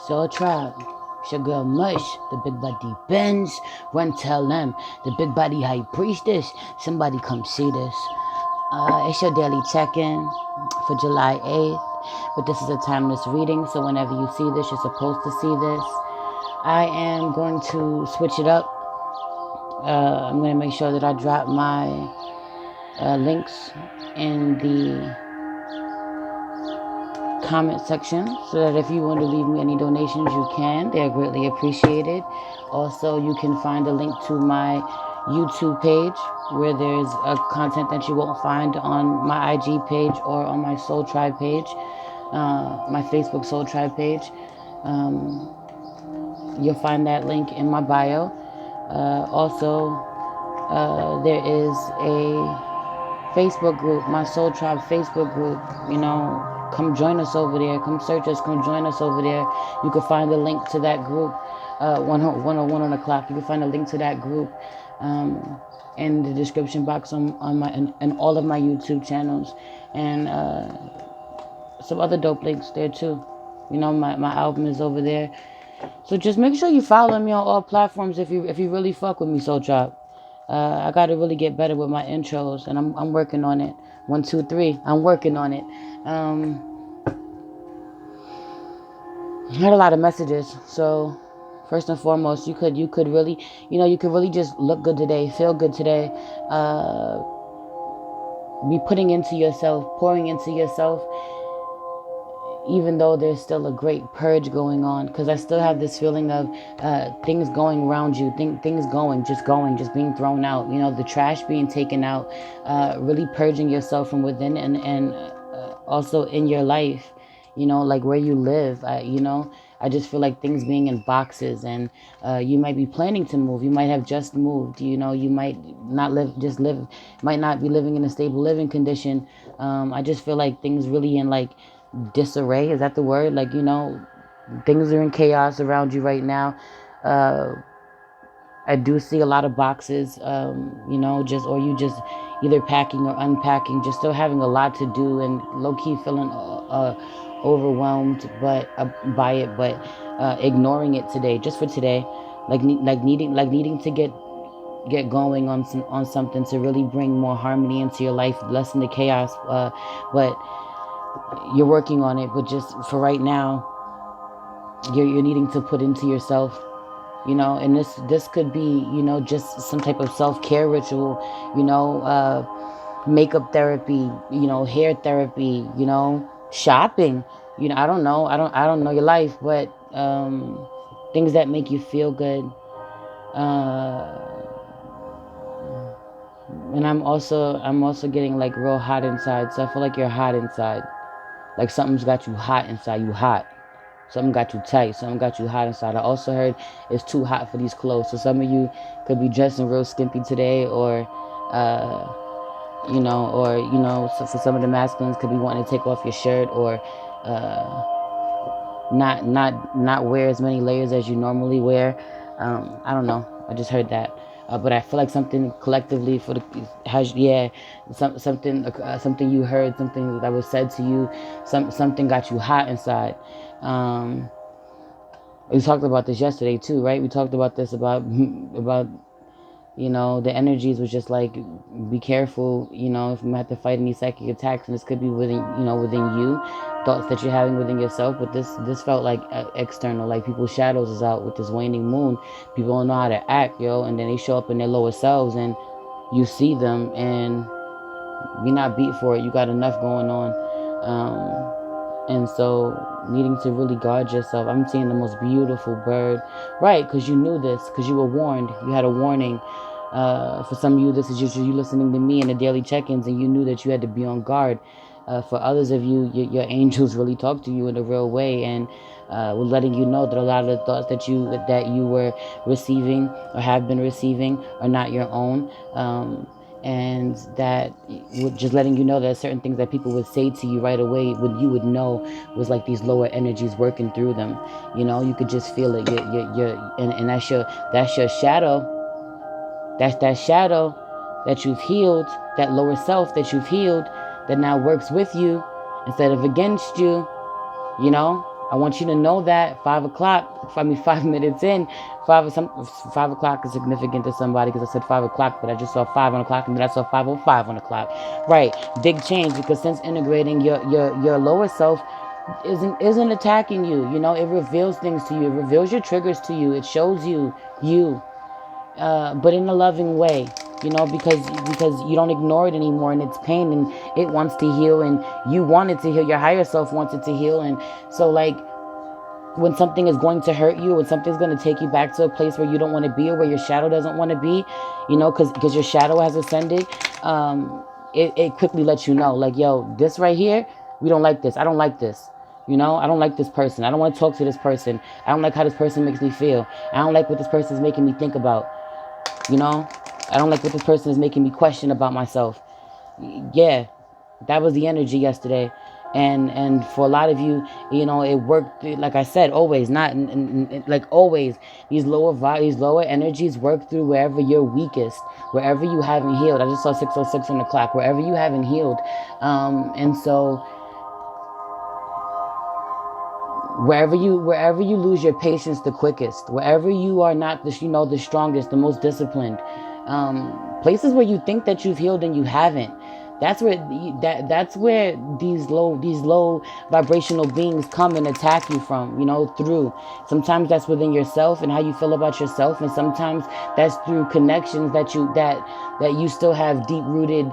Soul Tribe. It's your girl Mush, the Big Body Benz. Run tell them, the Big Body High Priestess. Somebody come see this. It's your daily check-in for July 8th. But this is a timeless reading, so whenever you see this, you're supposed to see this. I am going to switch it up. I'm going to make sure that I drop my links in the comment section so that if you want to leave me any donations, you can. They're greatly appreciated. Also, you can find a link to my YouTube page where there's content that you won't find on my IG page or on my Soul Tribe page, my Facebook Soul Tribe page. You'll find that link in my bio. Also, there is a Facebook group, my Soul Tribe Facebook group. Come join us over there. Come search us. Come join us over there. You can find the link to that group. 101 on the clock. You can find a link to that group in the description box on my and all of my YouTube channels, and some other dope links there too. My album is over there. So just make sure you follow me on all platforms if you really fuck with me, Soul Tribe. I gotta really get better with my intros, and I'm working on it. 1, 2, 3. I'm working on it. I had a lot of messages, so first and foremost, you could really, you could really just look good today, feel good today, be putting into yourself, pouring into yourself, even though there's still a great purge going on, because I still have this feeling of things going around you, things just being thrown out, the trash being taken out, really purging yourself from within, and also in your life, like where you live. I just feel like things being in boxes, and you might be planning to move. You might have just moved. You might not might not be living in a stable living condition. I just feel like things really in like disarray. Is that the word? Like, things are in chaos around you right now. I do see a lot of boxes, or you just either packing or unpacking, just still having a lot to do, and low-key feeling overwhelmed by it, but ignoring it today, just for today, like needing to get going on something to really bring more harmony into your life, lessen the chaos, but you're working on it. But just for right now, you're needing to put into yourself, and this could be, just some type of self-care ritual, makeup therapy, hair therapy, shopping, I don't know. I don't know your life, but things that make you feel good. And I'm also getting like real hot inside. So I feel like you're hot inside. Like something's got you hot inside. You hot. Something got you tight. Something got you hot inside. I also heard it's too hot for these clothes. So some of you could be dressing real skimpy today, or so for some of the masculines could be wanting to take off your shirt, or not wear as many layers as you normally wear. I don't know. I just heard that. But I feel like something collectively something you heard, something that was said to you, something got you hot inside. We talked about this yesterday too, right? We talked about this about the energies was just like, be careful, if you have to fight any psychic attacks, and this could be within you, thoughts that you're having within yourself. But this felt like external, like people's shadows is out with this waning moon. People don't know how to act, and then they show up in their lower selves, and you see them, and you're not beat for it. You got enough going on, and so needing to really guard yourself. I'm seeing the most beautiful bird, right? Because you knew this, because you were warned. You had a warning. For some of you, this is just you listening to me in the daily check-ins, and you knew that you had to be on guard. For others of you, your angels really talk to you in a real way, and were letting you know that a lot of the thoughts that you were receiving or have been receiving are not your own. And that just letting you know that certain things that people would say to you right away, when you would know, was like these lower energies working through them. You could just feel it. And that's your shadow. That's that shadow that you've healed, that lower self that you've healed, that now works with you instead of against you. I want you to know that 5 o'clock, 5 minutes in, 5 o'clock is significant to somebody because I said 5 o'clock, but I just saw 5 on the clock and then I saw 5:05 on the clock. Right, big change because since integrating your lower self isn't attacking you. You know, it reveals things to you. It reveals your triggers to you. It shows you, but in a loving way. You know, because you don't ignore it anymore, and it's pain, and it wants to heal, and you want it to heal. Your higher self wants it to heal, and so like when something is going to hurt you, when something's going to take you back to a place where you don't want to be or where your shadow doesn't want to be, you know, because your shadow has ascended, it quickly lets you know, like, yo, this right here, we don't like this. I don't like this. You know, I don't like this person. I don't want to talk to this person. I don't like how this person makes me feel. I don't like what this person is making me think about. You know, I don't like what this person is making me question about myself. Yeah, that was the energy yesterday. And for a lot of you, you know, it worked. Like I said, always, not like always, these lower energies work through wherever you're weakest, wherever you haven't healed. I just saw 6:06 on the clock, wherever you haven't healed. And so wherever you lose your patience the quickest, wherever you are not the strongest, the most disciplined, places where you think that you've healed and you haven't, that's where these low vibrational beings come and attack you from, you know, through. Sometimes that's within yourself and how you feel about yourself, and sometimes that's through connections that you still have deep rooted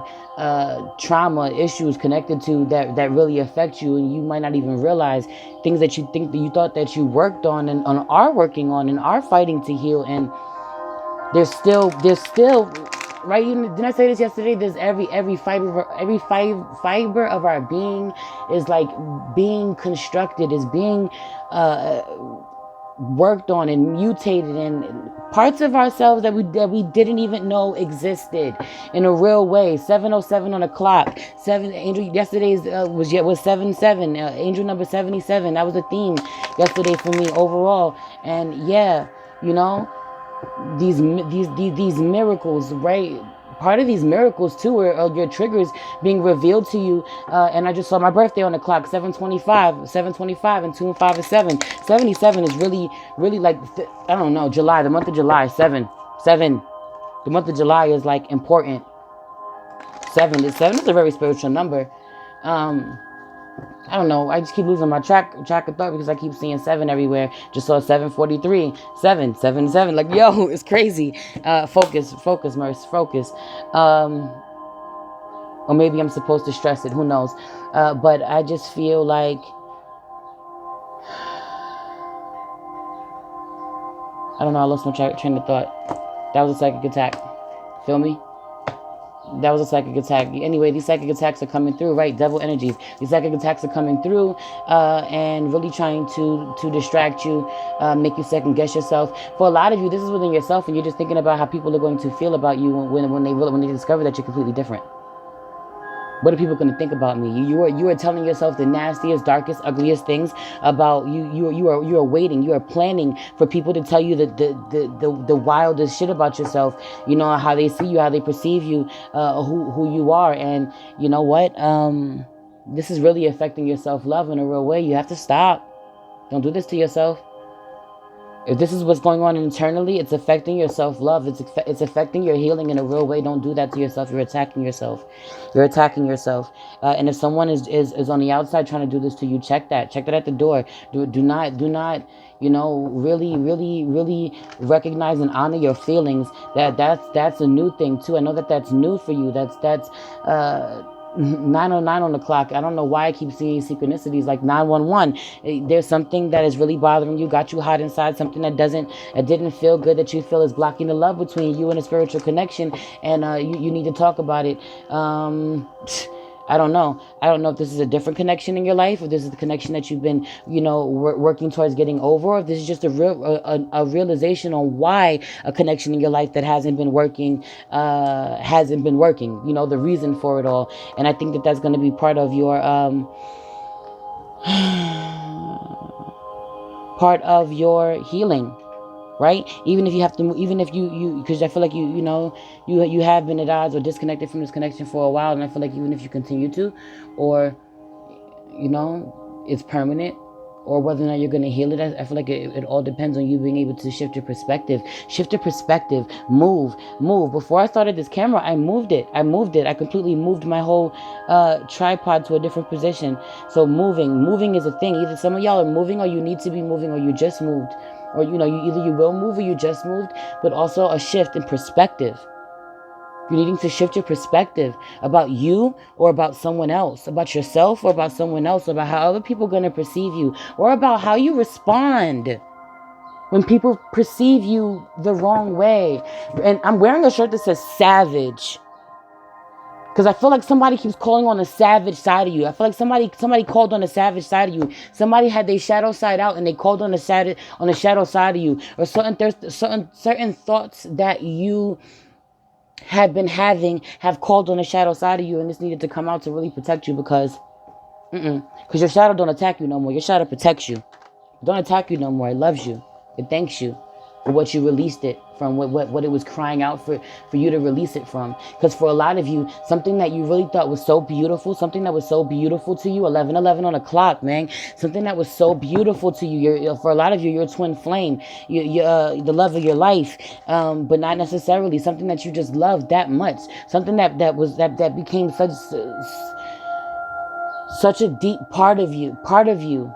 trauma issues connected to that really affect you, and you might not even realize things that you think that you thought that you worked on and are working on and are fighting to heal, and there's still right. Didn't I say this yesterday? There's every fiber of our being is like being constructed, is being worked on and mutated, and parts of ourselves that we didn't even know existed in a real way. 7:07 on the clock. Angel yesterday's was 7-7. Angel number 77. That was a theme yesterday for me overall. And yeah, you know, these miracles, right? Part of these miracles too are your triggers being revealed to you. And I just saw my birthday on the clock, 7:25, and 2 and 5 is 7. 77 is really like, I don't know, July, the month of July, 7. The month of July is like important. 7 is a very spiritual number. I don't know. I just keep losing my track of thought because I keep seeing 7 everywhere. Just saw 7:43, 7. Like, yo, it's crazy. Focus, Merce, focus. Or maybe I'm supposed to stress it. Who knows? But I just feel like I don't know. I lost my train of thought. That was a psychic attack. Feel me? That was a psychic attack. Anyway, these psychic attacks are coming through, right? Devil energies. These psychic attacks are coming through and really trying to distract you, make you second guess yourself. For a lot of you, this is within yourself, and you're just thinking about how people are going to feel about you when they discover that you're completely different. What are people going to think about me? You are telling yourself the nastiest, darkest, ugliest things about you. You are waiting. You are planning for people to tell you the wildest shit about yourself. You know, how they see you, how they perceive you, who you are. And you know what? This is really affecting your self-love in a real way. You have to stop. Don't do this to yourself. If this is what's going on internally, it's affecting your self-love. It's affecting your healing in a real way. Don't do that to yourself. You're attacking yourself. You're attacking yourself. And if someone is on the outside trying to do this to you, check that. Check that at the door. Do not, you know, really recognize and honor your feelings. That's a new thing too. I know that's new for you. That's 9:09 on the clock. I don't know why I keep seeing synchronicities like 911. There's something that is really bothering you, got you hot inside, something that didn't feel good, that you feel is blocking the love between you and a spiritual connection, and you need to talk about it. I don't know. I don't know if this is a different connection in your life, or this is the connection that you've been, you know, working towards getting over, or if this is just a realization on why a connection in your life that hasn't been working. You know, the reason for it all. And I think that's going to be part of your healing. Right? Even if you have to, even if you, because I feel like you have been at odds or disconnected from this connection for a while, and I feel like even if you continue to, or you know, it's permanent, or whether or not you're going to heal it. I feel like it all depends on you being able to shift your perspective. Shift your perspective. Move. Before I started this camera, I moved it. I completely moved my whole tripod to a different position. So moving is a thing. Either some of y'all are moving, or you need to be moving, or you just moved, or you either you will move or you just moved. But also a shift in perspective. You're needing to shift your perspective about you or about someone else, about yourself or about someone else, about how other people are going to perceive you, or about how you respond when people perceive you the wrong way. And I'm wearing a shirt that says savage, because I feel like somebody keeps calling on the savage side of you. I feel like somebody called on the savage side of you. Somebody had their shadow side out and they called on the shadow side of you. Or certain thoughts that you had been having have called on the shadow side of you, and this needed to come out to really protect you, because your shadow don't attack you no more. Your shadow protects you. It don't attack you no more. It loves you. It thanks you for what you released it from, what it was crying out for you to release it from. Because for a lot of you, something that you really thought was so beautiful, something that was so beautiful to you, 11:11 on the clock, man, something that was so beautiful to you, for a lot of you, your twin flame, the love of your life, but not necessarily something that you just loved that much, something that became such a deep part of you,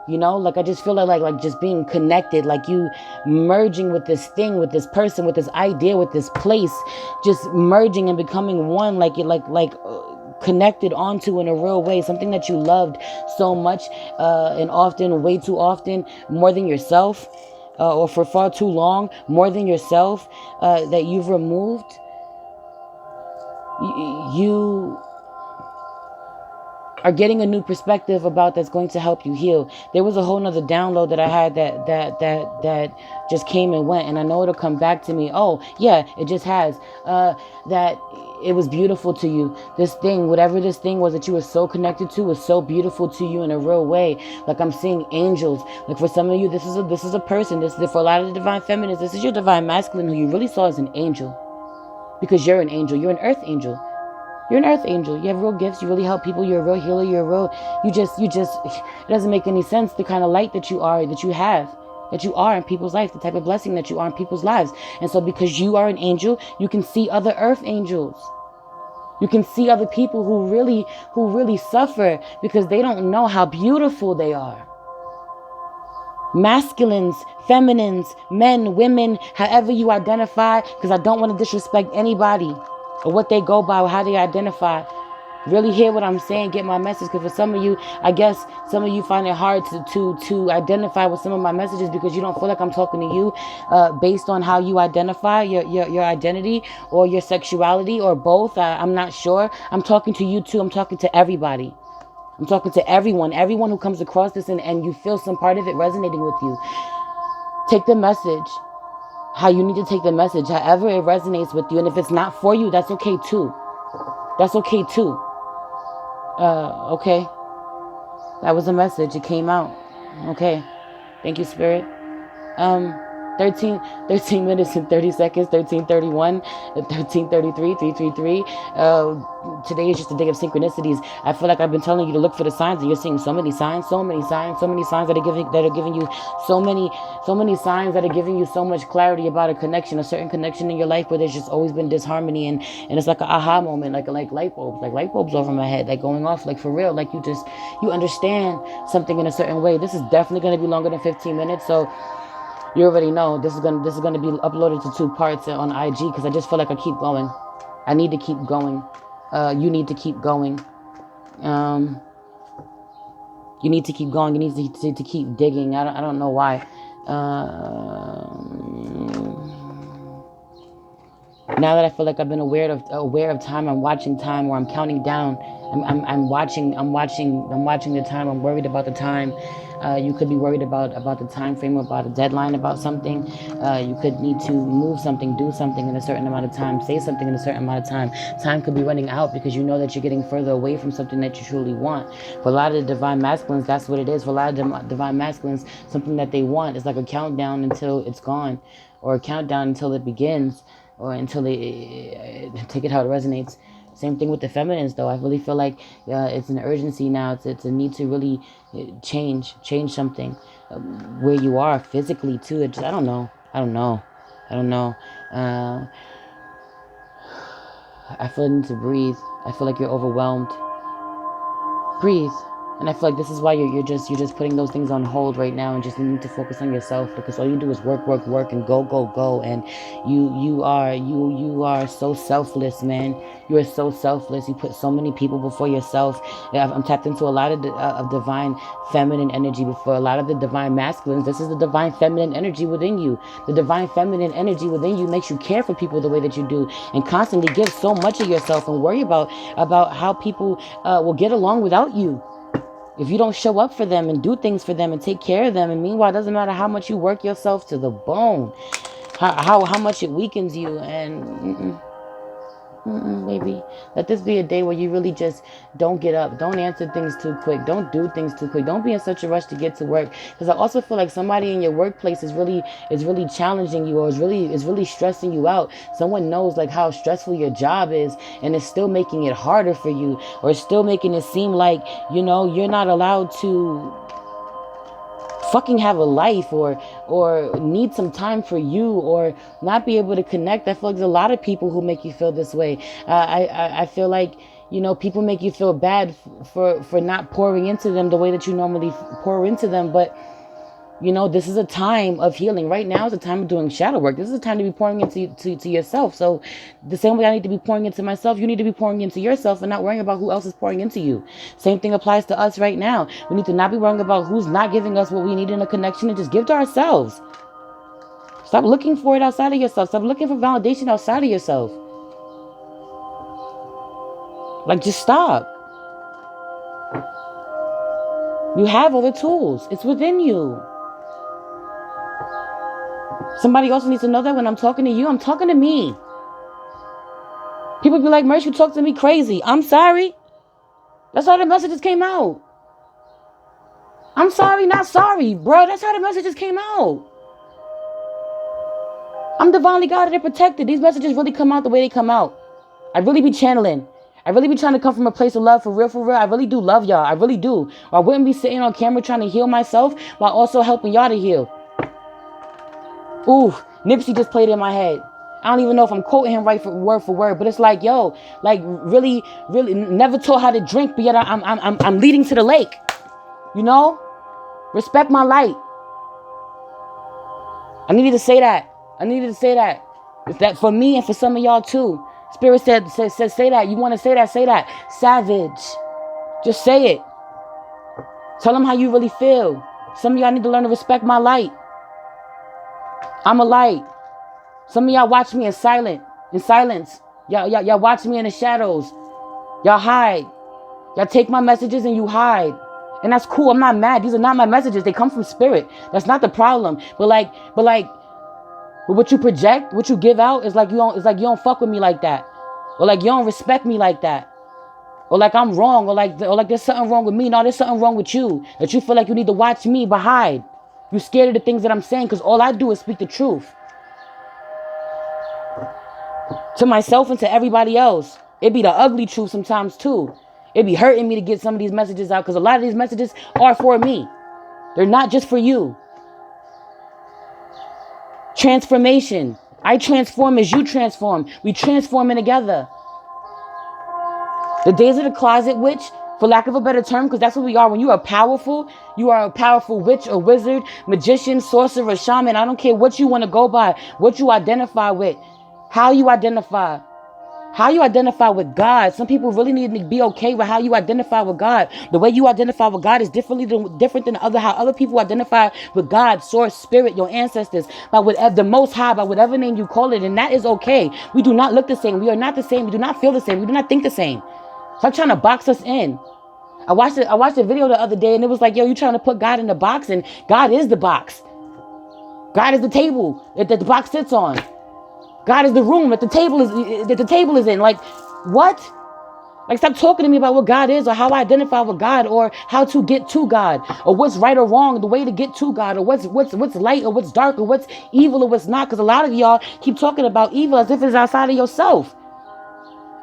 like I just feel like just being connected, like you merging with this thing, with this person, with this idea, with this place, just merging and becoming one, connected onto in a real way, something that you loved so much, and often, way too often, more than yourself, or for far too long, more than yourself, that you've removed. You are getting a new perspective about that's going to help you heal. There was a whole nother download that I had that just came and went, and I know it'll come back to me. Oh yeah, it just has. That it was beautiful to you. This thing, whatever this thing was that you were so connected to, was so beautiful to you in a real way. Like I'm seeing angels. Like for some of you, this is a person. This is for a lot of the divine feminines. This is your divine masculine who you really saw as an angel, because you're an angel. You're an earth angel. You're an earth angel. You have real gifts. You really help people. You're a real healer. You just, it doesn't make any sense, the kind of light that you are, that you are in people's lives, the type of blessing that you are in people's lives. And so because you are an angel, you can see other earth angels. You can see other people who really suffer because they don't know how beautiful they are. Masculines, feminines, men, women, however you identify, because I don't want to disrespect anybody or what they go by or how they identify. Really hear what I'm saying, get my message, because for some of you, I guess some of you find it hard to identify with some of my messages because you don't feel like I'm talking to you based on how you identify your identity or your sexuality or both. I'm not sure. I'm talking to you too. I'm talking to everybody. I'm talking to everyone who comes across this and you feel some part of it resonating with you. Take the message how you need to take the message, however it resonates with you. And if it's not for you, that's okay too. That's okay too. Okay. That was a message. It came out. Okay. Thank you, Spirit. 13 minutes and 30 seconds, 13:31, 13:33, 333. Today is just a day of synchronicities. I feel like I've been telling you to look for the signs, and you're seeing so many signs that are giving you so many signs that are giving you so much clarity about a connection, a certain connection in your life where there's just always been disharmony, and it's like an aha moment, like light bulbs over my head, like going off, like for real, like you understand something in a certain way. This is definitely going to be longer than 15 minutes, so you already know this is gonna be uploaded to 2 parts on IG, because I just feel like I keep going. I need to keep going. You need to keep going. You need to keep going. You need to keep digging. I don't know why. Now that I feel like I've been aware of time, I'm watching time, or I'm counting down. I'm watching the time. I'm worried about the time. You could be worried about the time frame, about a deadline, about something. You could need to move something, do something in a certain amount of time, say something in a certain amount of time. Time could be running out because you know that you're getting further away from something that you truly want. For a lot of the divine masculines, that's what it is. For a lot of the divine masculines, something that they want is like a countdown until it's gone, or a countdown until it begins, or until they take it how it resonates. Same thing with the feminines, though. I really feel like it's an urgency now. It's a need to really change something. where you are physically too. It just, I don't know. I don't know. I don't know. Uh, I feel the need to breathe. I feel like you're overwhelmed. Breathe. And I feel like this is why you're just putting those things on hold right now and just need to focus on yourself, because all you do is work, work, work, and go, go, go. And you are so selfless, man. You are so selfless. You put so many people before yourself. I'm tapped into a lot of divine feminine energy before a lot of the divine masculines. This is the divine feminine energy within you. The divine feminine energy within you makes you care for people the way that you do, and constantly give so much of yourself and worry about how people will get along without you. If you don't show up for them and do things for them and take care of them, and meanwhile, it doesn't matter how much you work yourself to the bone, how much it weakens you, and baby, let this be a day where you really just don't get up, don't answer things too quick, don't do things too quick, don't be in such a rush to get to work. Because I also feel like somebody in your workplace is really challenging you, or is really stressing you out. Someone knows like how stressful your job is, and is still making it harder for you, or still making it seem like you're not allowed to fucking have a life, or need some time for you, or not be able to connect. I feel like there's a lot of people who make you feel this way. I feel like people make you feel bad for not pouring into them the way that you normally pour into them. But this is a time of healing. Right now is a time of doing shadow work. This is a time to be pouring into yourself. So the same way I need to be pouring into myself, you need to be pouring into yourself and not worrying about who else is pouring into you. Same thing applies to us right now. We need to not be worrying about who's not giving us what we need in a connection, and just give to ourselves. Stop looking for it outside of yourself. Stop looking for validation outside of yourself. Like, just stop. You have all the tools. It's within you. Somebody else needs to know that when I'm talking to you, I'm talking to me. People be like, Merch, you talk to me crazy. I'm sorry. That's how the messages came out. I'm sorry, not sorry, bro. That's how the messages came out. I'm divinely guided and protected. These messages really come out the way they come out. I really be channeling. I really be trying to come from a place of love, for real, for real. I really do love y'all. I really do. Or I wouldn't be sitting on camera trying to heal myself while also helping y'all to heal. Ooh, Nipsey just played in my head. I don't even know if I'm quoting him right for word, but it's like, yo, like really, really never taught how to drink, but yet I'm leading to the lake. Respect my light. I needed to say that. It's that for me and for some of y'all too. Spirit said say that. You want to say that? Say that. Savage. Just say it. Tell them how you really feel. Some of y'all need to learn to respect my light. I'm a light. Some of y'all watch me in silence. Y'all watch me in the shadows. Y'all hide. Y'all take my messages and you hide. And that's cool. I'm not mad. These are not my messages. They come from spirit. That's not the problem. But what you project, what you give out, is like you don't fuck with me like that. Or like you don't respect me like that. Or like I'm wrong. Or like there's something wrong with me. No, there's something wrong with you. That you feel like you need to watch me but hide. You scared of the things that I'm saying because all I do is speak the truth. To myself and to everybody else. It be the ugly truth sometimes too. It be hurting me to get some of these messages out, because a lot of these messages are for me. They're not just for you. Transformation. I transform as you transform. We transforming together. The days of the closet witch, for lack of a better term, because that's what we are. When you are a powerful witch or wizard, magician, sorcerer, shaman. I don't care what you want to go by, what you identify with, how you identify. How you identify with God. Some people really need to be okay with how you identify with God. The way you identify with God is different than how other people identify with God, source, spirit, your ancestors, by whatever, the Most High, by whatever name you call it, and that is okay. We do not look the same. We are not the same. We do not feel the same. We do not think the same. Stop trying to box us in. I watched a video the other day, and it was like, yo, you trying to put God in the box, and God is the box. God is the table that the box sits on. God is the room that the table is in. Like, what? Like, stop talking to me about what God is, or how I identify with God, or how to get to God, or what's right or wrong, the way to get to God, or what's light or what's dark, or what's evil or what's not. Because a lot of y'all keep talking about evil as if it's outside of yourself.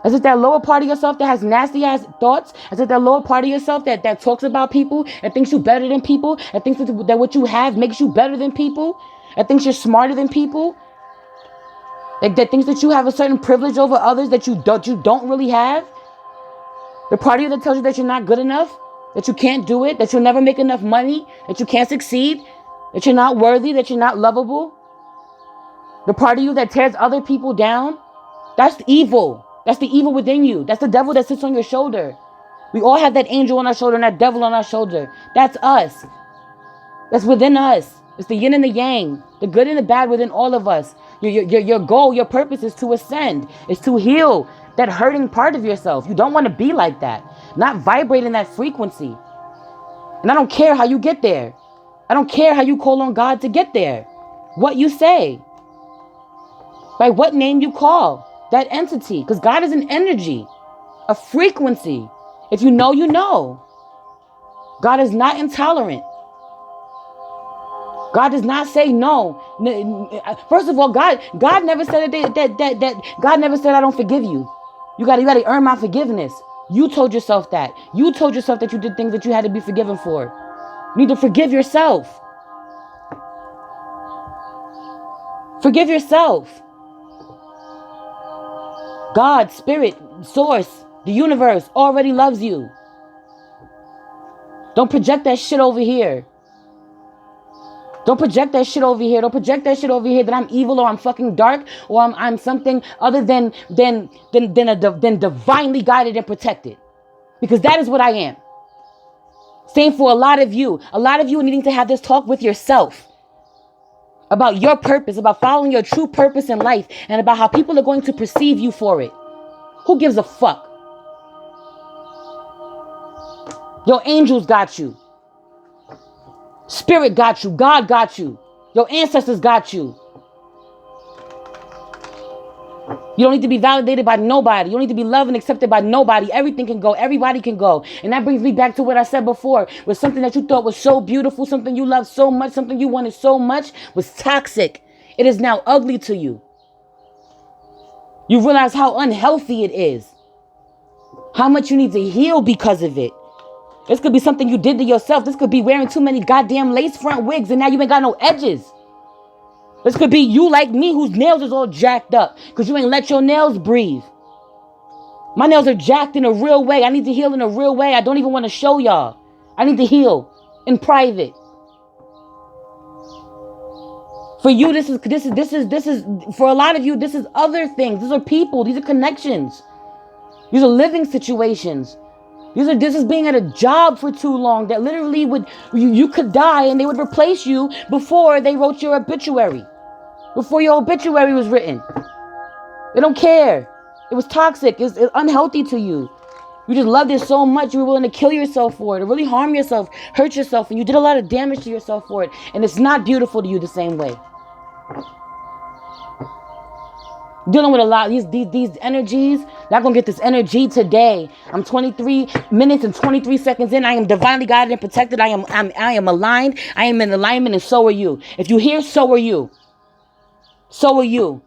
Is it that lower part of yourself that has nasty ass thoughts? Is it that lower part of yourself that talks about people and thinks you better than people and thinks that what you have makes you better than people and thinks you're smarter than people? Like that thinks that you have a certain privilege over others that you don't really have? The part of you that tells you that you're not good enough, that you can't do it, that you'll never make enough money, that you can't succeed, that you're not worthy, that you're not lovable. The part of you that tears other people down, that's evil. That's the evil within you. That's the devil that sits on your shoulder. We all have that angel on our shoulder and that devil on our shoulder. That's us. That's within us. It's the yin and the yang, the good and the bad within all of us. Your goal, your purpose is to ascend, is to heal that hurting part of yourself. You don't want to be like that, not vibrate in that frequency. And I don't care how you get there. I don't care how you call on God to get there. What you say. By what name you call that entity. Because God is an energy, a frequency. If you know, you know. God is not intolerant. God does not say no. First of all, God never said that God never said I don't forgive you. You gotta earn my forgiveness. You told yourself that. You told yourself that you did things that you had to be forgiven for. You need to forgive yourself. Forgive yourself. God, spirit, source, the universe already loves you. Don't project that shit over here. Don't project that shit over here. Don't project that shit over here that I'm evil or I'm fucking dark or I'm something other than divinely guided and protected. Because that is what I am. Same for a lot of you. A lot of you needing to have this talk with yourself. About your purpose, about following your true purpose in life, and about how people are going to perceive you for it. Who gives a fuck? Your angels got you. Spirit got you. God got you. Your ancestors got you. You don't need to be validated by nobody. You don't need to be loved and accepted by nobody. Everything can go. Everybody can go. And that brings me back to what I said before. Was something that you thought was so beautiful, something you loved so much, something you wanted so much was toxic. It is now ugly to you. You realize how unhealthy it is. How much you need to heal because of it. This could be something you did to yourself. This could be wearing too many goddamn lace front wigs and now you ain't got no edges. This could be you like me whose nails is all jacked up because you ain't let your nails breathe. My nails are jacked in a real way. I need to heal in a real way. I don't even want to show y'all. I need to heal in private. For you, this is for a lot of you, this is other things. These are people. These are connections. These are living situations. This is being at a job for too long that literally you could die and they would replace you before they wrote your obituary. Before your obituary was written. They don't care. It was toxic. It's unhealthy to you. You just loved it so much you were willing to kill yourself for it, or really harm yourself, hurt yourself, and you did a lot of damage to yourself for it. And it's not beautiful to you the same way. Dealing with a lot of these energies. Not gonna get this energy today. I'm 23 minutes and 23 seconds in. I am divinely guided and protected. I am aligned. I am in alignment, and so are you. If you hear, so are you. So are you.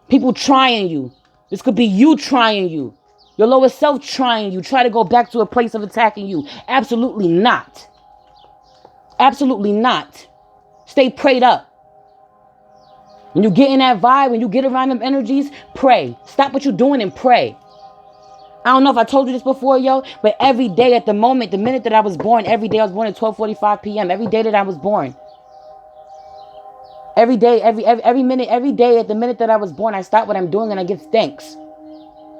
People trying you. This could be you trying you. Your lower self trying you. Try to go back to a place of attacking you. Absolutely not. Absolutely not. Stay prayed up. When you get in that vibe, when you get around them energies, pray. Stop what you're doing and pray. I don't know if I told you this before, yo, but every day at the minute that I was born, every day I was born at 12:45 p.m. Every day that I was born. Every day, every minute, every day at the minute that I was born, I stop what I'm doing and I give thanks.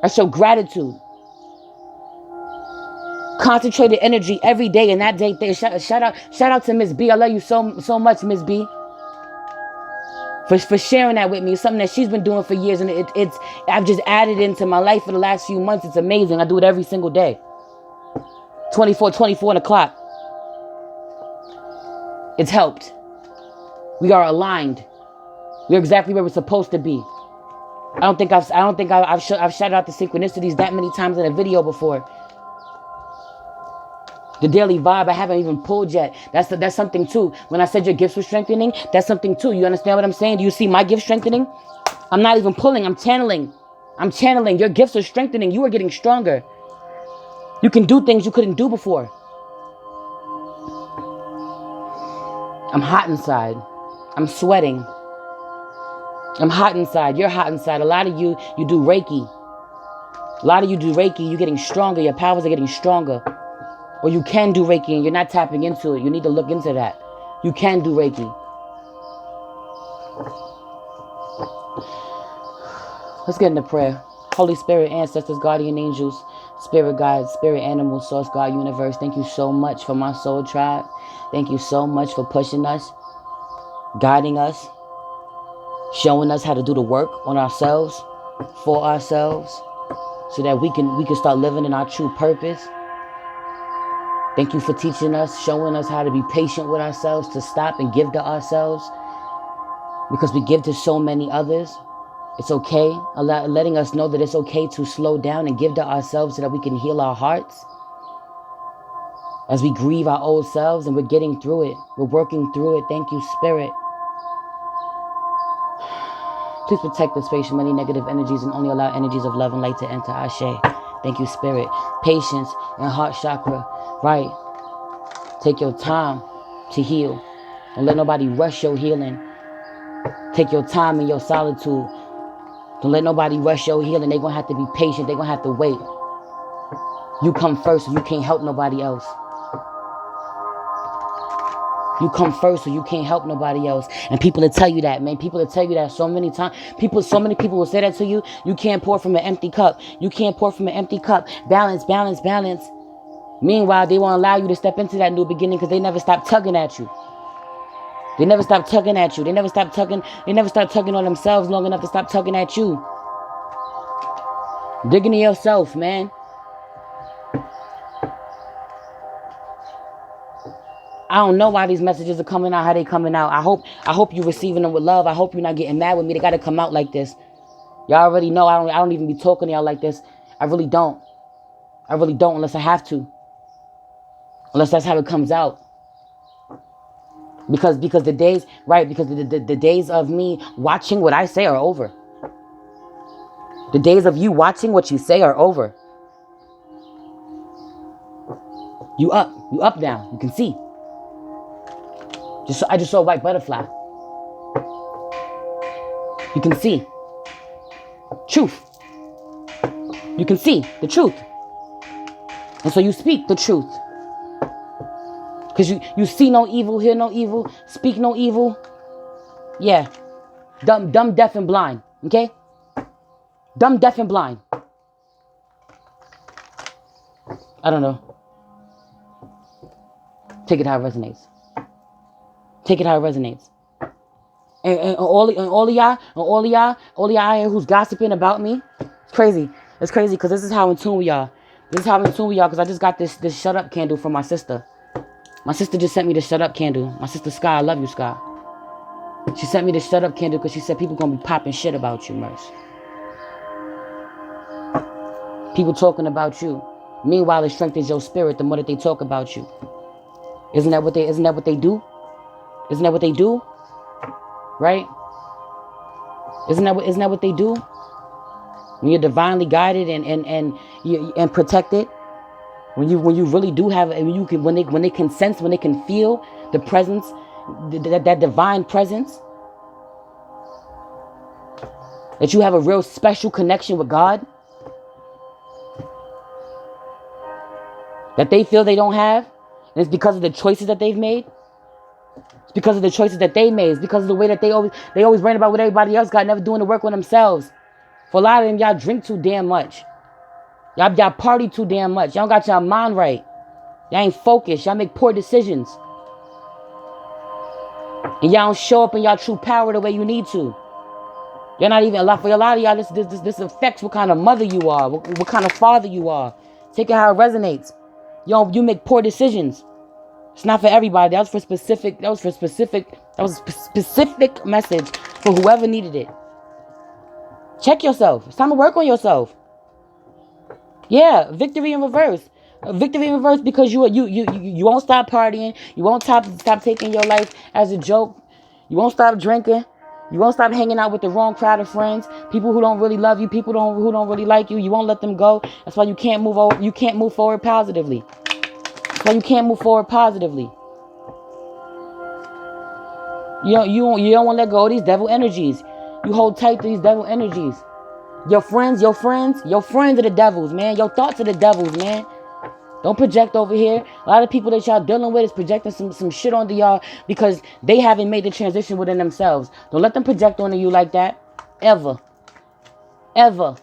I show gratitude. Concentrated energy every day, and that day, shout out to Miss B. I love you so much, Miss B. For sharing that with me. It's something that she's been doing for years, and I've just added into my life for the last few months. It's amazing. I do it every single day. 24 o'clock. It's helped. We are aligned. We're exactly where we're supposed to be. I don't think I've shouted out the synchronicities that many times in a video before. The daily vibe I haven't even pulled yet. That's something too. When I said your gifts were strengthening, that's something too. You understand what I'm saying? Do you see my gift strengthening? I'm not even pulling. I'm channeling. I'm channeling. Your gifts are strengthening. You are getting stronger. You can do things you couldn't do before. I'm hot inside. I'm sweating. I'm hot inside. You're hot inside. A lot of you do Reiki. A lot of you do Reiki. You're getting stronger. Your powers are getting stronger. Or you can do Reiki and you're not tapping into it. You need to look into that. You can do Reiki. Let's get into prayer. Holy Spirit, ancestors, guardian angels, spirit guides, spirit animals, source, God, universe. Thank you so much for my soul tribe. Thank you so much for pushing us, guiding us, showing us how to do the work on ourselves, for ourselves, so that we can start living in our true purpose. Thank you for teaching us, showing us how to be patient with ourselves, to stop and give to ourselves, because we give to so many others. It's okay, letting us know that it's okay to slow down and give to ourselves so that we can heal our hearts. As we grieve our old selves and we're getting through it, we're working through it. Thank you, Spirit. Please protect the space from any negative energies and only allow energies of love and light to enter. Ashe. Thank you, Spirit. Patience and heart chakra. Right. Take your time to heal. Don't let nobody rush your healing. Take your time in your solitude. Don't let nobody rush your healing. They're going to have to be patient. They're going to have to wait. You come first so you can't help nobody else. You come first so you can't help nobody else. And people will tell you that, man. People will tell you that so many times. So many people will say that to you. You can't pour from an empty cup. You can't pour from an empty cup. Balance, balance, balance. Meanwhile, they won't allow you to step into that new beginning because they never stop tugging at you. They never stop tugging at you. They never stop tugging. They never stop tugging on themselves long enough to stop tugging at you. Dig into yourself, man. I don't know why these messages are coming out, how they coming out. I hope you're receiving them with love. I hope you're not getting mad with me. They got to come out like this. Y'all already know I don't even be talking to y'all like this. I really don't. I really don't unless I have to. Unless that's how it comes out. Because the days, right, because the days of me watching what I say are over. The days of you watching what you say are over. You up now. You can see. I just saw a white butterfly. You can see. Truth. You can see the truth. And so you speak the truth. Because you see no evil, hear no evil, speak no evil. Yeah. Dumb, deaf, and blind. Okay? Dumb, deaf, and blind. I don't know. Take it how it resonates. Take it how it resonates. And all of y'all who's gossiping about me, it's crazy. It's crazy because this is how in tune we are. This is how in tune we are because I just got this shut up candle from my sister. My sister just sent me the shut up candle. My sister Sky, I love you, Sky. She sent me the shut up candle because she said people gonna be popping shit about you, Merce. People talking about you. Meanwhile, it strengthens your spirit the more that they talk about you. Isn't that what they do? Isn't that what they do? Right? Isn't that what they do? When you're divinely guided and protected, when you really do have, when they can sense, when they can feel the presence, that divine presence, that you have a real special connection with God, that they feel they don't have, and it's because of the choices that they've made. It's because of the choices that they made. It's because of the way that they always worrying about what everybody else got, never doing the work on themselves. For a lot of them, y'all drink too damn much. Y'all party too damn much. Y'all don't got y'all mind right. Y'all ain't focused. Y'all make poor decisions. And y'all don't show up in y'all true power the way you need to. You're not even, for a lot of y'all, this affects what kind of mother you are, what kind of father you are. Take it how it resonates. You make poor decisions. It's not for everybody. That was a specific message for whoever needed it. Check yourself. It's time to work on yourself. Yeah, victory in reverse. Victory in reverse because you won't stop partying. You won't stop taking your life as a joke. You won't stop drinking. You won't stop hanging out with the wrong crowd of friends, people who don't really love you, people who don't really like you. You won't let them go. That's why you can't move over. You can't move forward positively. That's why you can't move forward positively. You don't want to let go of these devil energies. You hold tight to these devil energies. Your friends are the devils, man. Your thoughts are the devils, man. Don't project over here. A lot of people that y'all dealing with is projecting some shit onto y'all because they haven't made the transition within themselves. Don't let them project onto you like that. Ever. Ever.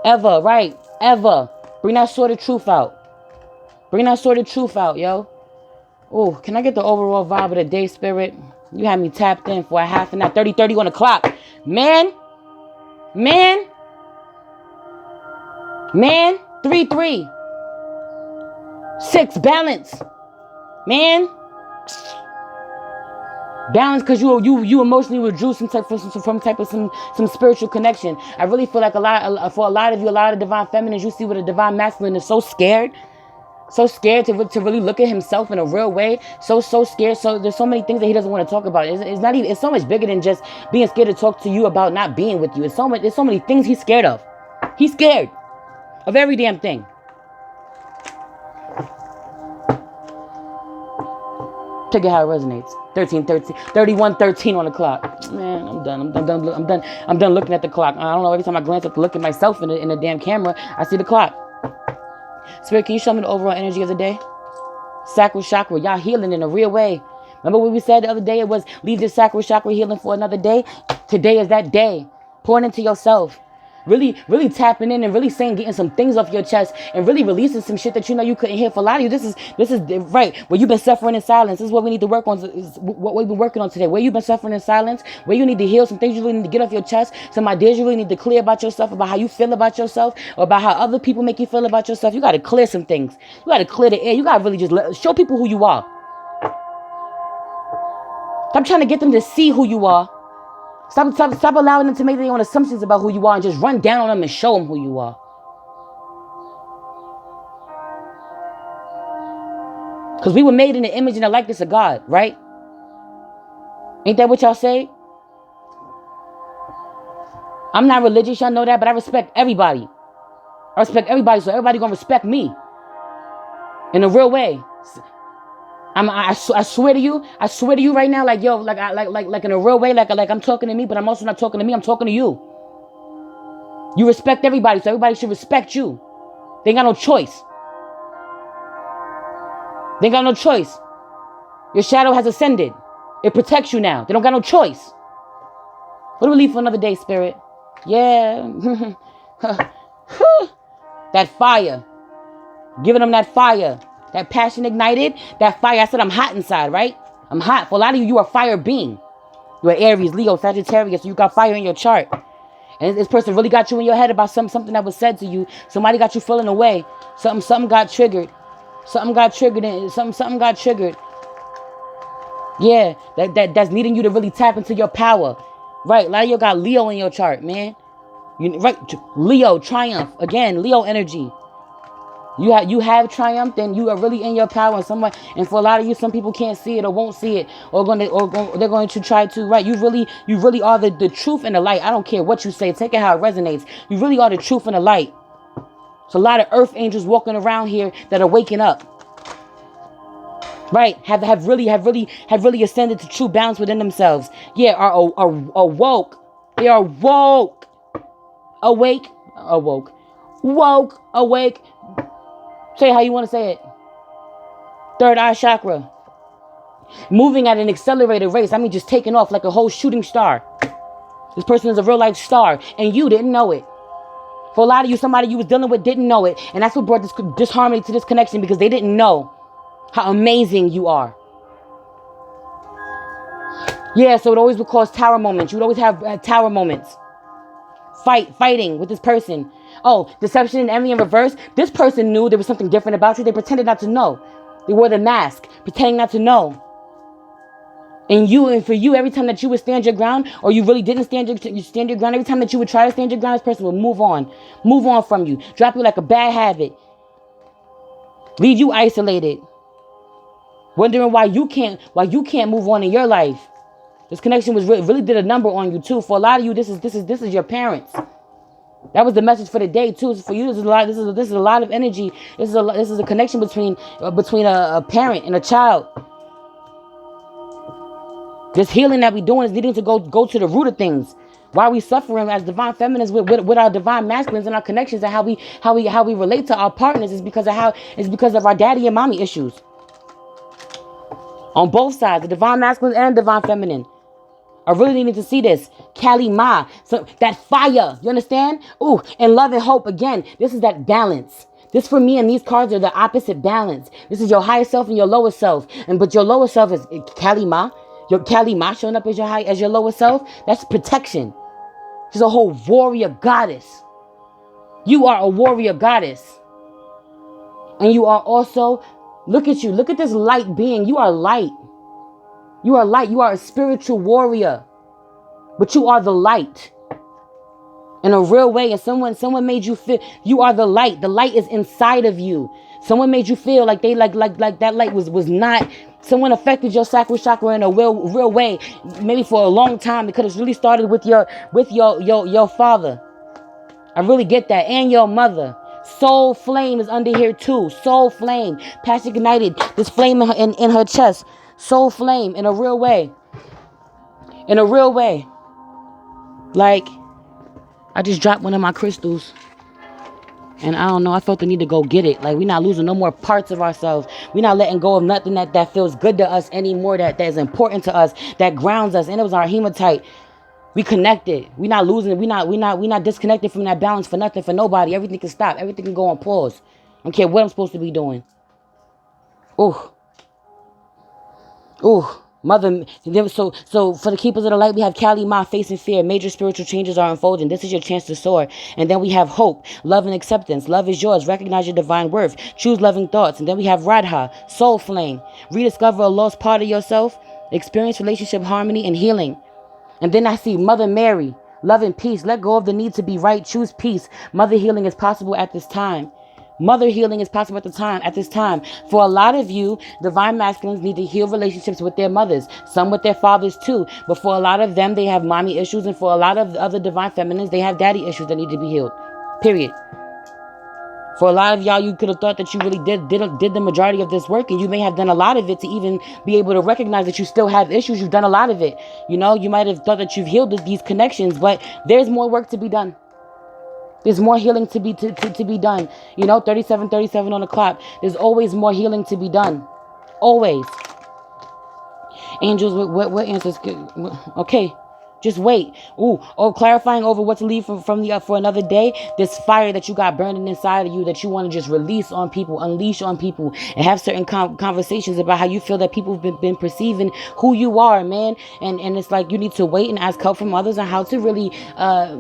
Ever, right? Ever. Bring that sort of truth out. Bring that sort of truth out, yo. Oh, can I get the overall vibe of the day, Spirit? You had me tapped in for a half an hour. 30 on the clock. Man. 3. 6, balance. Man. Balance, because you emotionally withdrew some type of some spiritual connection. I really feel like for a lot of you, a lot of divine feminines, you see with a divine masculine is so scared to really look at himself in a real way. So scared. So there's so many things that he doesn't want to talk about. It's not even. It's so much bigger than just being scared to talk to you about not being with you. There's so many things he's scared of. He's scared of every damn thing. Take it how it resonates. 31:13 on the clock. Man, I'm done looking at the clock. I don't know. Every time I glance at look at myself in the damn camera, I see the clock. Spirit, can you show me the overall energy of the day? Sacral chakra, y'all healing in a real way. Remember what we said the other day? It was leave the sacral chakra healing for another day. Today is that day. Pouring into yourself. Really tapping in and really saying, getting some things off your chest and really releasing some shit that you know you couldn't hear. For a lot of you, this is right. Where you've been suffering in silence. This is what we need to work on. Is what we've been working on today. Where you've been suffering in silence. Where you need to heal some things you really need to get off your chest. Some ideas you really need to clear about yourself, about how you feel about yourself, or about how other people make you feel about yourself. You got to clear some things. You got to clear the air. You got to really just show people who you are. Stop trying to get them to see who you are. Stop allowing them to make their own assumptions about who you are and just run down on them and show them who you are. Because we were made in the image and the likeness of God, right? Ain't that what y'all say? I'm not religious, y'all know that, but I respect everybody. I respect everybody, so everybody gonna respect me. In a real way. I swear to you right now, like yo, like in a real way, like I'm talking to me, but I'm also not talking to me, I'm talking to you. You respect everybody, so everybody should respect you. They ain't got no choice. They ain't got no choice. Your shadow has ascended. It protects you now. They don't got no choice. What do we leave for another day, Spirit? Yeah. That fire. Giving them that fire. That passion ignited, that fire. I said I'm hot inside, right? I'm hot. For a lot of you, you are a fire being. You're Aries, Leo, Sagittarius. So you got fire in your chart. And this person really got you in your head about something that was said to you. Somebody got you feeling away. Something got triggered. Something got triggered. Yeah, that's needing you to really tap into your power. Right, a lot of you got Leo in your chart, man. Right, Leo, triumph. Again, Leo energy. You have triumphed and you are really in your power and for a lot of you, some people can't see it or won't see it or they're going to try to, right? You really are the truth and the light. I don't care what you say. Take it how it resonates. You really are the truth and the light. There's a lot of earth angels walking around here that are waking up. Right? Have really ascended to true balance within themselves. Yeah, are awoke. They are woke. Awake. Woke. Awake. Say how you want to say it. Third eye chakra. Moving at an accelerated race. I mean, just taking off like a whole shooting star. This person is a real life star. And you didn't know it. For a lot of you, somebody you was dealing with didn't know it. And that's what brought this disharmony to this connection. Because they didn't know how amazing you are. Yeah, so it always would cause tower moments. You would always have tower moments. Fighting with this person. Oh, deception and envy in reverse. This person knew there was something different about you. They pretended not to know. They wore the mask, pretending not to know. And for you, every time that you would stand your ground, or you really didn't stand your ground, every time that you would try to stand your ground, this person would move on from you, drop you like a bad habit, leave you isolated, wondering why you can't move on in your life. This connection was really did a number on you too. For a lot of you, this is your parents. That was the message for the day too. For you, this is a lot. This is a lot of energy. This is a connection between a parent and a child. This healing that we're doing is needing to go to the root of things. Why we suffering as divine feminines with our divine masculines and our connections, and how we relate to our partners is because of our daddy and mommy issues. On both sides, the divine masculine and divine feminine. I really needed to see this. Kali Ma. So that fire. You understand? Ooh, and love and hope. Again, this is that balance. This for me and these cards are the opposite balance. This is your higher self and your lower self. But your lower self is Kali Ma. Your Kali Ma showing up as your lower self. That's protection. She's a whole warrior goddess. You are a warrior goddess. And you are also, look at you. Look at this light being. You are light. You are light. You are a spiritual warrior. But you are the light. In a real way. And someone made you feel you are the light. The light is inside of you. Someone made you feel like they like that light was not. Someone affected your sacral chakra in a real way. Maybe for a long time. It could have really started with your father. I really get that. And your mother. Soul flame is under here too. Soul flame. Passion ignited. This flame in her chest. Soul flame in a real way. In a real way. Like, I just dropped one of my crystals. And I don't know, I felt the need to go get it. Like, we're not losing no more parts of ourselves. We're not letting go of nothing that feels good to us anymore, that is important to us, that grounds us. And it was our hematite. We connected. We're not losing. We're not disconnected from that balance for nothing, for nobody. Everything can stop. Everything can go on pause. I don't care what I'm supposed to be doing. Ooh. Ooh, mother. So for the keepers of the light, we have Kali Ma facing fear. Major spiritual changes are unfolding. This is your chance to soar. And then we have hope, love and acceptance. Love is yours. Recognize your divine worth. Choose loving thoughts. And then we have Radha, soul flame. Rediscover a lost part of yourself. Experience relationship harmony and healing. And then I see Mother Mary, love and peace. Let go of the need to be right. Choose peace. Mother healing is possible at this time. Mother healing is possible at this time. For a lot of you, divine masculines need to heal relationships with their mothers. Some with their fathers too. But for a lot of them, they have mommy issues. And for a lot of the other divine feminines, they have daddy issues that need to be healed. Period. For a lot of y'all, you could have thought that you really did the majority of this work. And you may have done a lot of it to even be able to recognize that you still have issues. You've done a lot of it. You know, you might have thought that you've healed these connections. But there's more work to be done. There's more healing to be done. You know, 37:37 on the clock. There's always more healing to be done. Always. Angels, what answers? Okay. Just wait. Clarifying over what to leave from the for another day. This fire that you got burning inside of you that you want to just release on people, unleash on people, and have certain conversations about how you feel that people have been perceiving who you are, man. And it's like you need to wait and ask help from others on how to really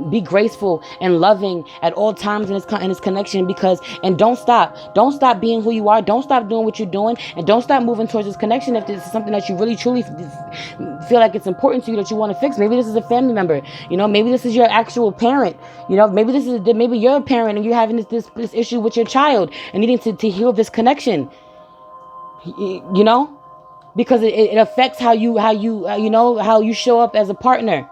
be graceful and loving at all times in this connection. And don't stop being who you are. Don't stop doing what you're doing, and don't stop moving towards this connection if this is something that you really truly feel like it's important to you that you want to fix. Maybe this is a family member, you know, maybe this is your actual parent, you know, maybe you're a parent and you're having this issue with your child and needing to heal this connection, you know, because it affects how you show up as a partner,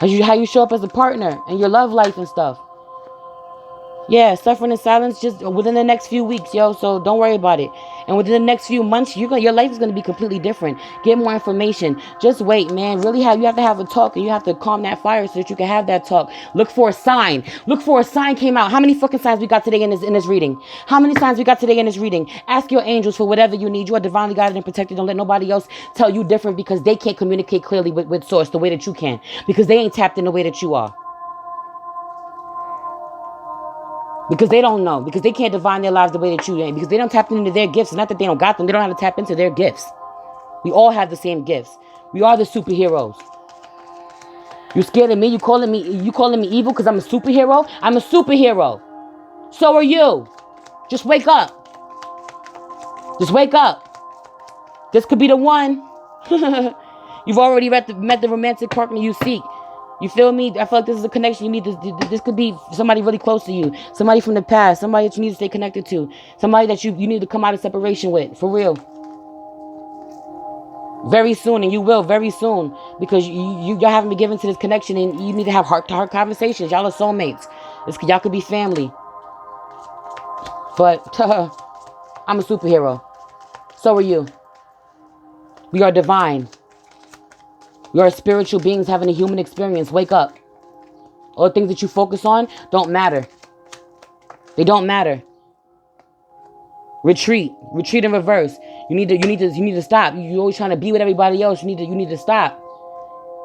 how you show up as a partner and your love life and stuff. Yeah, suffering in silence just within the next few weeks, yo. So don't worry about it. And within the next few months, your life is going to be completely different. Get more information. Just wait, man. Really, you have to have a talk, and you have to calm that fire so that you can have that talk. Look for a sign. Look for a sign came out. How many fucking signs we got today in this reading? How many signs we got today in this reading? Ask your angels for whatever you need. You are divinely guided and protected. Don't let nobody else tell you different because they can't communicate clearly with source the way that you can, because they ain't tapped in the way that you are. Because they don't know. Because they can't divine their lives the way that you do. Because they don't tap into their gifts. It's not that they don't got them. They don't know how to tap into their gifts. We all have the same gifts. We are the superheroes. You scared of me? You calling me evil because I'm a superhero? I'm a superhero. So are you. Just wake up. Just wake up. This could be the one. You've already met the romantic partner you seek. You feel me? I feel like this is a connection you need. This could be somebody really close to you. Somebody from the past. Somebody that you need to stay connected to. Somebody that you need to come out of separation with. For real. Very soon, and you will very soon, because y'all haven't been given to this connection, and you need to have heart-to-heart conversations. Y'all are soulmates. Y'all could be family. But I'm a superhero. So are you. We are divine. We are spiritual beings having a human experience. Wake up. All the things that you focus on don't matter. They don't matter. Retreat in reverse. You need to stop. You're always trying to be with everybody else. You need to stop.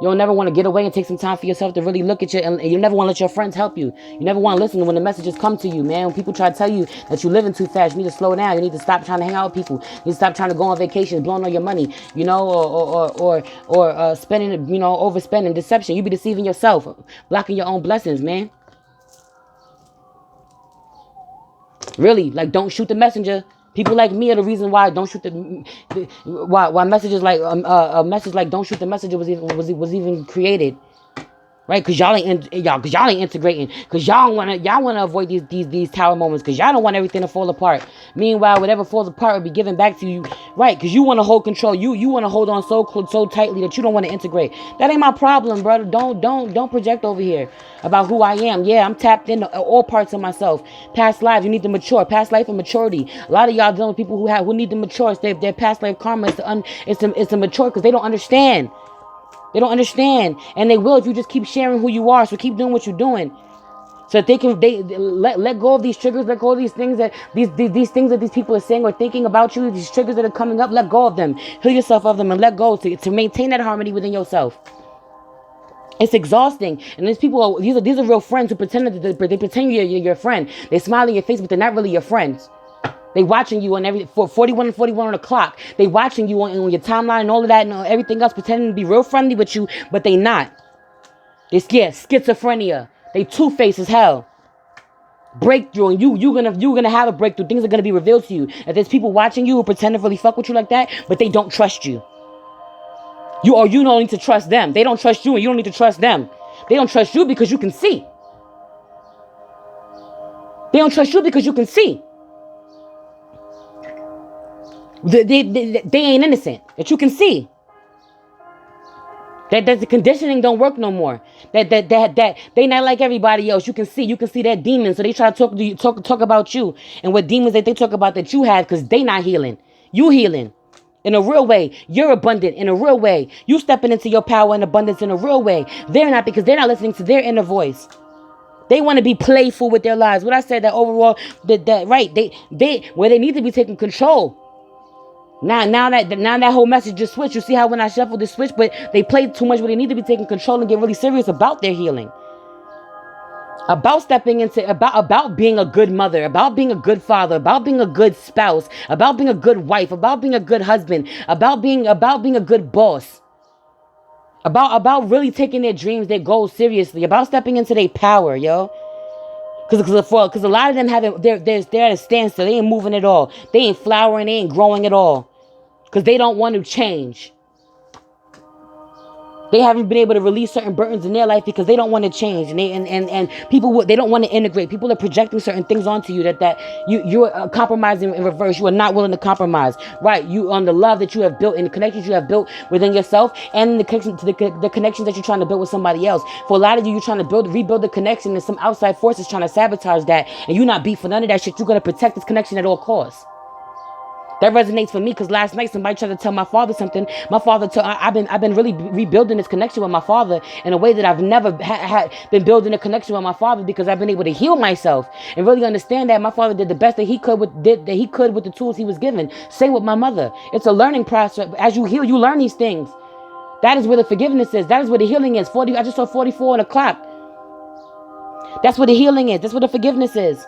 You'll never want to get away and take some time for yourself to really look at you, and you never want to let your friends help you. You never want to listen when the messages come to you, man. When people try to tell you that you're living too fast, you need to slow down. You need to stop trying to hang out with people. You need to stop trying to go on vacations, blowing all your money, or spending, overspending, deception. You be deceiving yourself, blocking your own blessings, man. Really, like, don't shoot the messenger. People like me are the reason why don't shoot why messages like a message like don't shoot the messenger was even created. Right? Cause y'all ain't integrating. Cause y'all wanna avoid these tower moments. Cause y'all don't want everything to fall apart. Meanwhile, whatever falls apart will be given back to you. Right? Cause you want to hold control. You want to hold on so tightly that you don't want to integrate. That ain't my problem, brother. Don't project over here about who I am. Yeah, I'm tapped into all parts of myself. Past lives, you need to mature. Past life and maturity. A lot of y'all dealing with people who need to mature. It's their past life karma is to mature because they don't understand. They don't understand, and they will if you just keep sharing who you are. So keep doing what you're doing, so that they let go of these triggers, let go of these things that these things that these people are saying or thinking about you. These triggers that are coming up, let go of them, heal yourself of them, and let go to maintain that harmony within yourself. It's exhausting, and these people these are real friends who pretend that they pretend you're your friend. They smile in your face, but they're not really your friends. They watching you on for 41 and 41 on the clock. They watching you on your timeline and all of that and everything else, pretending to be real friendly with you, but they not. They scared. Schizophrenia. They two-faced as hell. Breakthrough, and you're gonna have a breakthrough. Things are gonna be revealed to you. And there's people watching you who pretend to really fuck with you like that, but they don't trust you. You don't need to trust them. They don't trust you, and you don't need to trust them. They don't trust you because you can see. They don't trust you because you can see. They ain't innocent. That you can see. That the conditioning don't work no more. That they not like everybody else. You can see that demons. So they try to talk about you and what demons that they talk about that you have, because they not healing. You healing in a real way. You're abundant in a real way. You stepping into your power and abundance in a real way. They're not, because they're not listening to their inner voice. They want to be playful with their lives. What I said, that overall, right? They where they need to be taking control. Now that whole message just switched. You see how when I shuffled the switch, but they played too much where they need to be taking control and get really serious about their healing. About stepping into, about being a good mother, about being a good father, about being a good spouse, about being a good wife, about being a good husband, about being a good boss. About really taking their dreams, their goals seriously, about stepping into their power, yo. Because a lot of them they're at a standstill. They ain't moving at all. They ain't flowering. They ain't growing at all. Because they don't want to change. They haven't been able to release certain burdens in their life because they don't want to change, and people they don't want to integrate. People are projecting certain things onto you that you're compromising in reverse. You are not willing to compromise, right? You on the love that you have built and the connections you have built within yourself, and the connection to the connections that you're trying to build with somebody else. For a lot of you, you're trying to rebuild the connection, and some outside forces trying to sabotage that, and you're not beat for none of that shit. You're gonna protect this connection at all costs. That resonates for me because last night somebody tried to tell my father something. My father, I've been really rebuilding this connection with my father in a way that I've never had been building a connection with my father, because I've been able to heal myself and really understand that my father did the best that he could with the tools he was given. Same with my mother. It's a learning process. As you heal, you learn these things. That is where the forgiveness is. That is where the healing is. I just saw 44 on the clock. That's where the healing is. That's where the forgiveness is.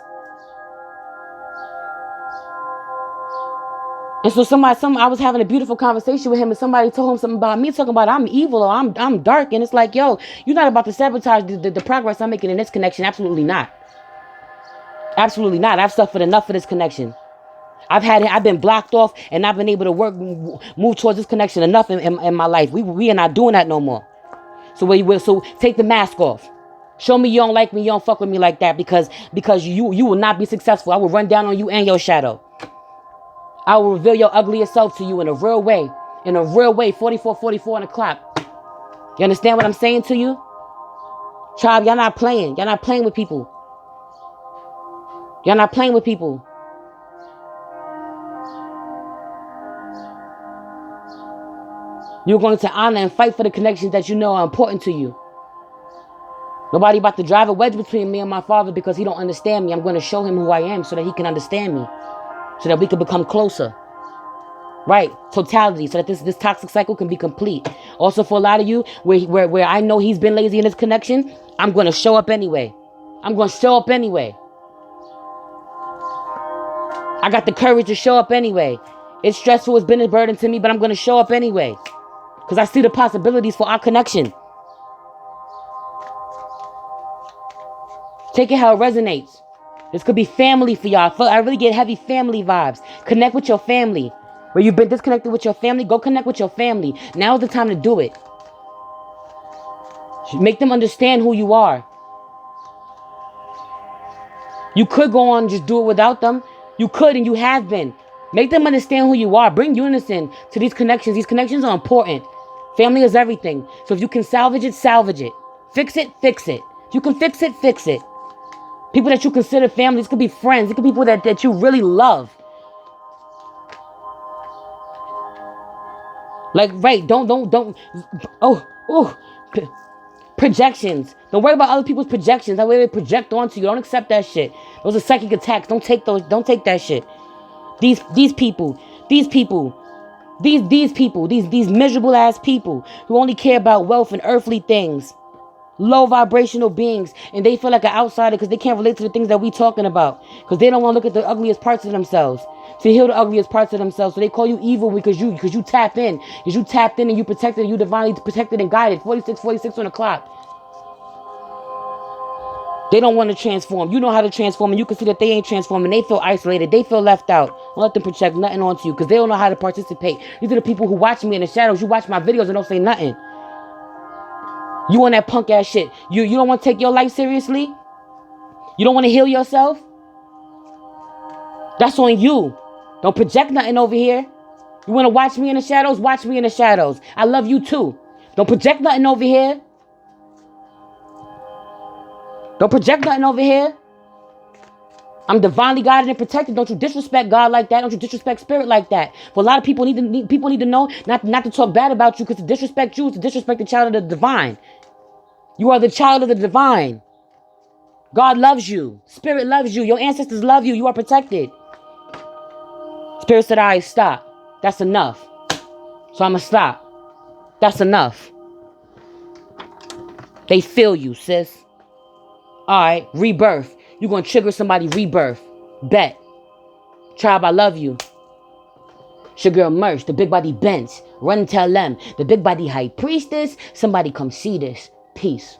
And so I was having a beautiful conversation with him, and somebody told him something about me, talking about I'm evil or I'm dark. And it's like, yo, you're not about to sabotage the progress I'm making in this connection. Absolutely not. Absolutely not. I've suffered enough for this connection. I've been blocked off, and I've been able to move towards this connection enough in my life. We are not doing that no more. So take the mask off. Show me you don't like me, you don't fuck with me like that, because you will not be successful. I will run down on you and your shadow. I will reveal your ugliest self to you in a real way. in a real way. 44 on the clock. You understand what I'm saying to you? Tribe, y'all not playing. Y'all not playing with people. Y'all not playing with people. You're going to honor and fight for the connections that you know are important to you. Nobody about to drive a wedge between me and my father because he don't understand me. I'm going to show him who I am so that he can understand me. So that we can become closer. Right? Totality. So that this toxic cycle can be complete. Also for a lot of you, where I know he's been lazy in his connection, I'm going to show up anyway. I'm going to show up anyway. I got the courage to show up anyway. It's stressful. It's been a burden to me, but I'm going to show up anyway. Because I see the possibilities for our connection. Take it how it resonates. This could be family for y'all. I really get heavy family vibes. Connect with your family. Where you've been disconnected with your family, go connect with your family. Now's the time to do it. Make them understand who you are. You could go on and just do it without them. You could and you have been. Make them understand who you are. Bring unison to these connections. These connections are important. Family is everything. So if you can salvage it, salvage it. Fix it, fix it. If you can fix it, fix it. People that you consider family. This could be friends. It could be people that you really love. Like, right, don't. Projections. Don't worry about other people's projections. That way they project onto you. Don't accept that shit. Those are psychic attacks. Don't take those. Don't take that shit. These people, these miserable ass people who only care about wealth and earthly things. Low vibrational beings, and they feel like an outsider because they can't relate to the things that we talking about, because they don't want to look at the ugliest parts of themselves, to heal the ugliest parts of themselves. So they call you evil because you tapped in, and you protected, and you divinely protected and guided. 46 on the clock. They don't want to transform. You know how to transform, and you can see that they ain't transforming. They feel isolated. They feel left out. Don't let them project nothing onto you because they don't know how to participate. These are the people who watch me in the shadows. You watch my videos and don't say nothing. You on that punk ass shit. You don't want to take your life seriously? You don't want to heal yourself? That's on you. Don't project nothing over here. You want to watch me in the shadows? Watch me in the shadows. I love you too. Don't project nothing over here. Don't project nothing over here. I'm divinely guided and protected. Don't you disrespect God like that. Don't you disrespect spirit like that. For a lot of people people need to know not to talk bad about you, because to disrespect you is to disrespect the child of the divine. You are the child of the divine. God loves you. Spirit loves you. Your ancestors love you. You are protected. Spirit said, all right, stop. That's enough. So I'm going to stop. That's enough. They feel you, sis. All right, rebirth. You're going to trigger somebody rebirth. Bet. Tribe, I love you. It's your girl Merch, the big body bench. Run and tell them. The big body high priestess. Somebody come see this. Peace.